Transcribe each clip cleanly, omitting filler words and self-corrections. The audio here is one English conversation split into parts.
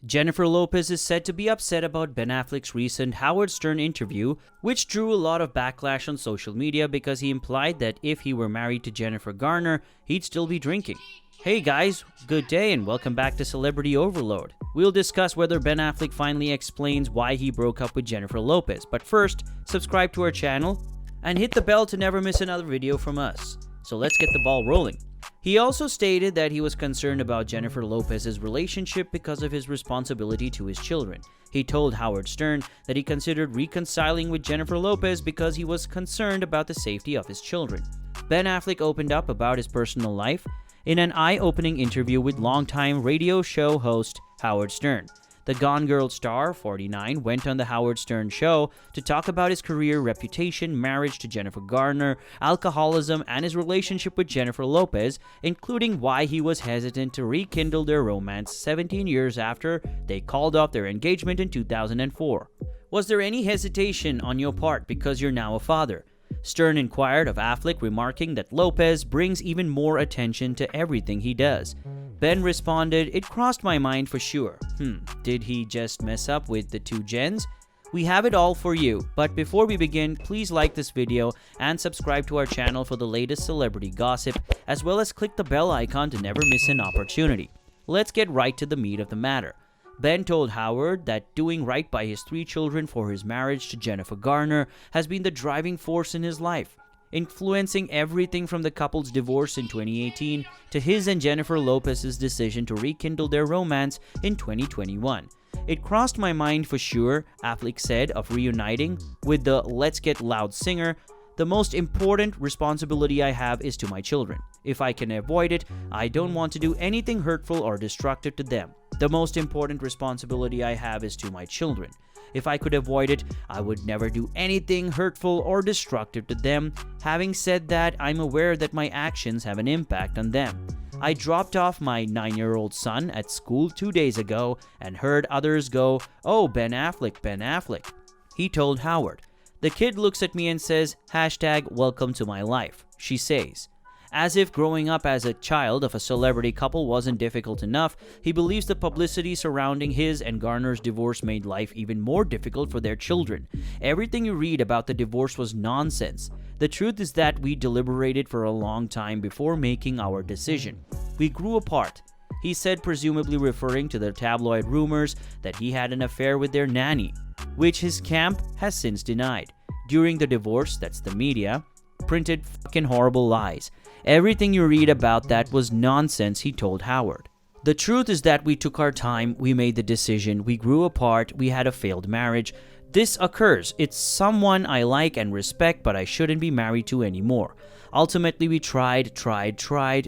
Jennifer Lopez is said to be upset about Ben Affleck's recent Howard Stern interview, which drew a lot of backlash on social media because he implied that if he were married to Jennifer Garner, he'd still be drinking. Hey guys, good day and welcome back to Celebrity Overload. We'll discuss whether Ben Affleck finally explains why he broke up with Jennifer Lopez, but first, subscribe to our channel and hit the bell to never miss another video from us. So let's get the ball rolling. He also stated that he was concerned about Jennifer Lopez's relationship because of his responsibility to his children. He told Howard Stern that he considered reconciling with Jennifer Lopez because he was concerned about the safety of his children. Ben Affleck opened up about his personal life in an eye-opening interview with longtime radio show host Howard Stern. The Gone Girl star, 49, went on the Howard Stern show to talk about his career, reputation, marriage to Jennifer Garner, alcoholism, and his relationship with Jennifer Lopez, including why he was hesitant to rekindle their romance 17 years after they called off their engagement in 2004. Was there any hesitation on your part because you're now a father? Stern inquired of Affleck, remarking that Lopez brings even more attention to everything he does. Ben responded, "It crossed my mind for sure. Did he just mess up with the two Jens? We have it all for you, but before we begin, please like this video and subscribe to our channel for the latest celebrity gossip, as well as click the bell icon to never miss an opportunity. Let's get right to the meat of the matter." Ben told Howard that doing right by his 3 children for his marriage to Jennifer Garner has been the driving force in his life, influencing everything from the couple's divorce in 2018 to his and Jennifer Lopez's decision to rekindle their romance in 2021. "It crossed my mind for sure," Affleck said of reuniting with the Let's Get Loud singer. "The most important responsibility I have is to my children. If I can avoid it, I don't want to do anything hurtful or destructive to them. The most important responsibility I have is to my children. If I could avoid it, I would never do anything hurtful or destructive to them. Having said that, I'm aware that my actions have an impact on them. I dropped off my 9-year-old son at school 2 days ago and heard others go, 'Oh, Ben Affleck, Ben Affleck.'" He told Howard, "The kid looks at me and says, #welcome to my life," she says. As if growing up as a child of a celebrity couple wasn't difficult enough, he believes the publicity surrounding his and Garner's divorce made life even more difficult for their children. "Everything you read about the divorce was nonsense. The truth is that we deliberated for a long time before making our decision. We grew apart," he said, presumably referring to the tabloid rumors that he had an affair with their nanny, which his camp has since denied. During the divorce, that's the media, printed fucking horrible lies. "Everything you read about that was nonsense," he told Howard. "The truth is that we took our time, we made the decision, we grew apart, we had a failed marriage. This occurs. It's someone I like and respect, but I shouldn't be married to anymore. Ultimately, we tried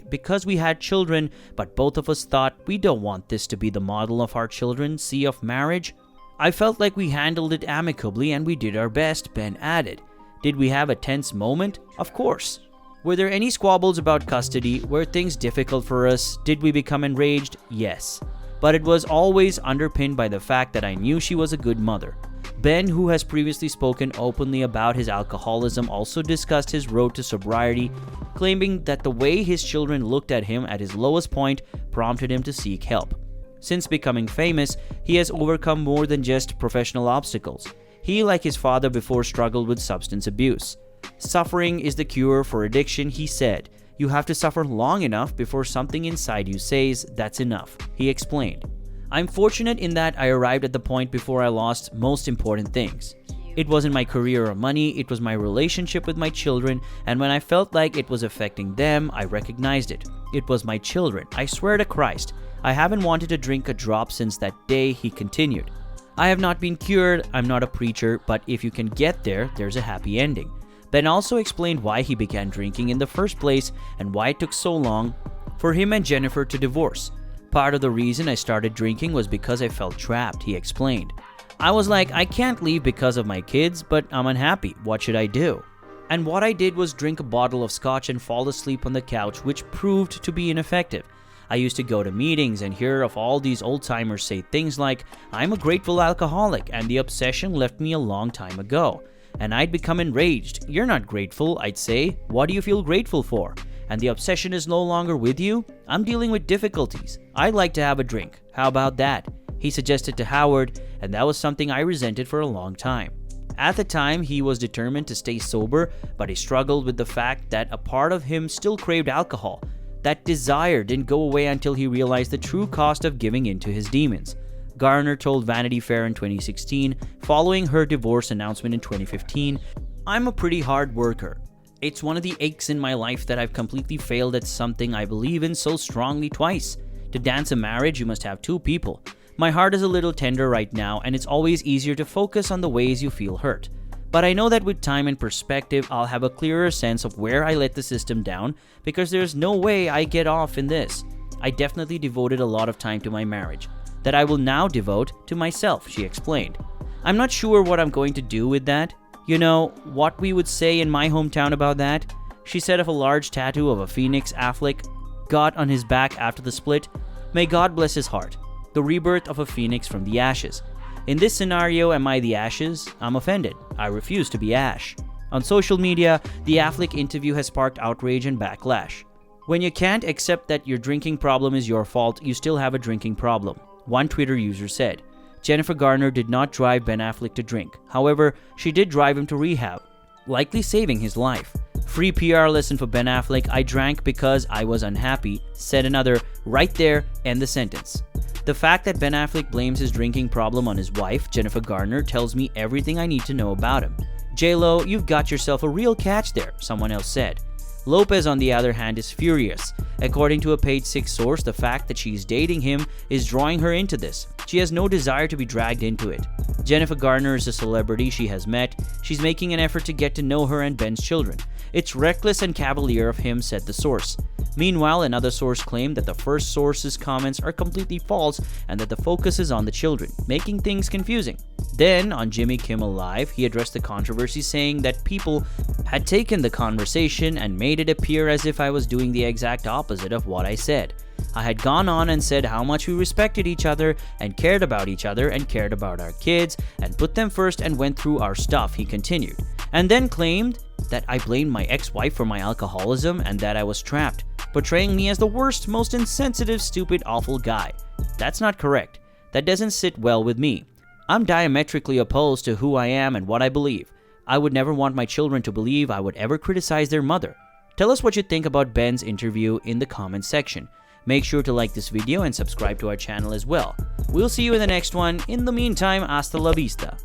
because we had children, but both of us thought we don't want this to be the model of our children see of marriage. I felt like we handled it amicably and we did our best," Ben added. "Did we have a tense moment? Of course. Were there any squabbles about custody? Were things difficult for us? Did we become enraged? Yes. But it was always underpinned by the fact that I knew she was a good mother." Ben, who has previously spoken openly about his alcoholism, also discussed his road to sobriety, claiming that the way his children looked at him at his lowest point prompted him to seek help. Since becoming famous, he has overcome more than just professional obstacles. He, like his father before, struggled with substance abuse. "Suffering is the cure for addiction," he said. "You have to suffer long enough before something inside you says that's enough," he explained. "I'm fortunate in that I arrived at the point before I lost most important things. It wasn't my career or money, it was my relationship with my children, and when I felt like it was affecting them, I recognized it. It was my children. I swear to Christ, I haven't wanted to drink a drop since that day," he continued. "I have not been cured, I'm not a preacher, but if you can get there, there's a happy ending." Ben also explained why he began drinking in the first place and why it took so long for him and Jennifer to divorce. "Part of the reason I started drinking was because I felt trapped," he explained. "I was like, I can't leave because of my kids, but I'm unhappy. What should I do? And what I did was drink a bottle of scotch and fall asleep on the couch, which proved to be ineffective. I used to go to meetings and hear of all these old-timers say things like, 'I'm a grateful alcoholic and the obsession left me a long time ago.' And I'd become enraged. 'You're not grateful,' I'd say. 'What do you feel grateful for? And the obsession is no longer with you? I'm dealing with difficulties. I'd like to have a drink. How about that?' he suggested to Howard, and that was something I resented for a long time. At the time, he was determined to stay sober, but he struggled with the fact that a part of him still craved alcohol. That desire didn't go away until he realized the true cost of giving in to his demons. Garner told Vanity Fair in 2016, following her divorce announcement in 2015, "I'm a pretty hard worker. It's one of the aches in my life that I've completely failed at something I believe in so strongly twice. To dance a marriage, you must have two people. My heart is a little tender right now, and it's always easier to focus on the ways you feel hurt. But I know that with time and perspective, I'll have a clearer sense of where I let the system down, because there's no way I get off in this. I definitely devoted a lot of time to my marriage that I will now devote to myself," she explained. "I'm not sure what I'm going to do with that. You know, what we would say in my hometown about that?" She said of a large tattoo of a phoenix Affleck got on his back after the split. "May God bless his heart. The rebirth of a phoenix from the ashes. In this scenario, am I the ashes? I'm offended. I refuse to be ash." On social media, the Affleck interview has sparked outrage and backlash. "When you can't accept that your drinking problem is your fault, you still have a drinking problem," one Twitter user said. Jennifer Garner did not drive Ben Affleck to drink. However, she did drive him to rehab, likely saving his life. "Free PR lesson for Ben Affleck. I drank because I was unhappy," said another. "Right there, end the sentence." The fact that Ben Affleck blames his drinking problem on his wife, Jennifer Garner, tells me everything I need to know about him. "J-Lo, you've got yourself a real catch there," someone else said. Lopez, on the other hand, is furious. According to a Page 6 source, the fact that she's dating him is drawing her into this. She has no desire to be dragged into it. Jennifer Garner is a celebrity she has met. She's making an effort to get to know her and Ben's children. "It's reckless and cavalier of him," said the source. Meanwhile, another source claimed that the first source's comments are completely false and that the focus is on the children, making things confusing. Then, on Jimmy Kimmel Live, he addressed the controversy, saying that people had taken the conversation and made it appear as if I was doing the exact opposite of what I said. I had gone on and said how much we respected each other and cared about each other and cared about our kids and put them first and went through our stuff, he continued. And then claimed that I blamed my ex-wife for my alcoholism and that I was trapped, portraying me as the worst, most insensitive, stupid, awful guy. That's not correct. That doesn't sit well with me. I'm diametrically opposed to who I am and what I believe. I would never want my children to believe I would ever criticize their mother. Tell us what you think about Ben's interview in the comments section. Make sure to like this video and subscribe to our channel as well. We'll see you in the next one. In the meantime, hasta la vista.